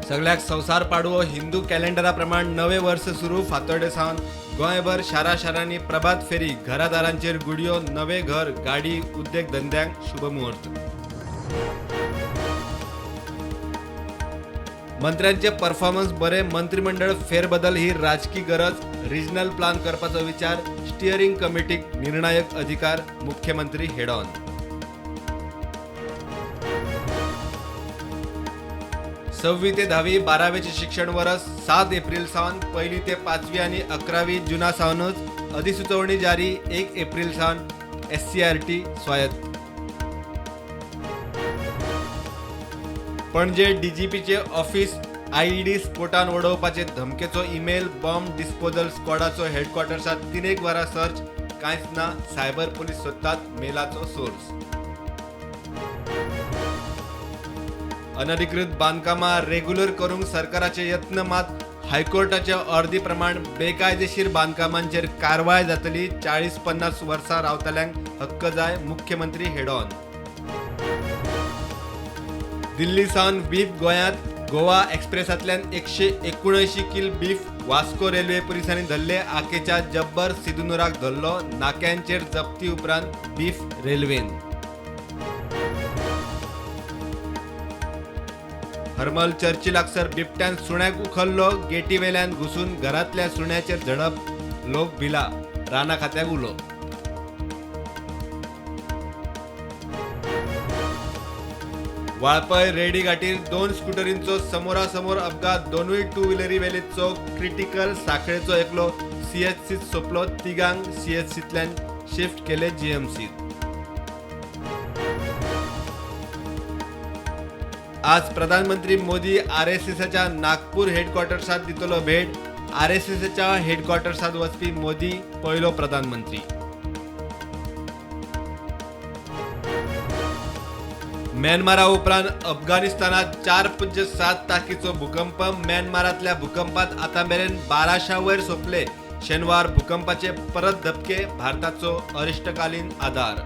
सगळ्याक संवसार पाडवो हिंदू कॅलेंडराप्रमाण नवे वर्ष सुरू फातोर्डे सावन गोंयभर शारांनी प्रभात फेरी घरादारांचेर गुडयो नवे घर गाडी उद्योग धंद्यांक शुभ मुहूर्त। मंत्र्यांचे परफॉर्मन्स बरे मंत्रिमंडळ फेरबदल ही राजकीय गरज रिजनल प्लान करपाचो विचार स्टियरिंग कमिटीक निर्णायक अधिकार मुख्यमंत्री हेड ऑन। 6वी ते 10वी 12वीचे शिक्षण वर्स 7 एप्रिल सावन 1ली ते 5वी आणि 11वी जुना सावनच अधिसुचोवणी जारी 1 एप्रिल सावन SCRT स्वायत्त। पणजे DGPचे ऑफिस IED स्फोटान उडोवपाचे धमकेचो ईमेल बॉम्ब डिस्पोजल स्क्वॉडाचो हेडक्वॉर्टर्सात 3 वरां सर्च कांयच ना सायबर पोलीस सोदतात मेलाचो सोर्स। अनधिकृत बांदकामां रेग्युलर करूंक सरकाराचे यत्न मात हायकोर्टाच्या अर्दी प्रमाण बेकायदेशीर बांदकामांचेर कारवाय जातली 40-50 वर्सां रावतल्यांक हक्क जाय मुख्यमंत्री head on. Delhi Sawan beef गोंयांत गोवा एक्सप्रेसांतल्यान 179 किल बीफ वास्को रेल्वे पुलिसांनी धरले। आकेच्या जब्बर सिद्धुनुराक धरलो नाक्यांचेर जप्ती उपरांत बीफ रेल्वेन। हरमल चर्ची लागसर बिबट्यान सुण्याक उखल्लो गेटी वेल्यान घुसून घरातल्या सुण्याचेर झडप लोक भिला राना खात्याक उलो। वाळपय रेडी घाटीर 2 स्कूटरींचो समोरासमोर अपघात दोनूय 2 व्हिलरी वेलीचो क्रिटिकल साखळेचो एकलो CHCत सोपलो 3 CHCतल्यान शिफ्ट केले GMCत। आज प्रधानमंत्री मोदी RSSच्या नागपूर हेडक्वॉर्टर्सात दितलो भेट। RSSच्या हेडक्वॉर्टर्सात वचपी मोदी पयलो प्रधानमंत्री। म्यानमारा उपरांत अफगाणिस्तानात 4.7 ताकीचो भूकंप। म्यानमारातल्या भूकंपात आतामेरेन 1200 वयर सोंपले। शेनवार भूकंपाचे परत धपके भारताचो अरिश्टकालीन आधार।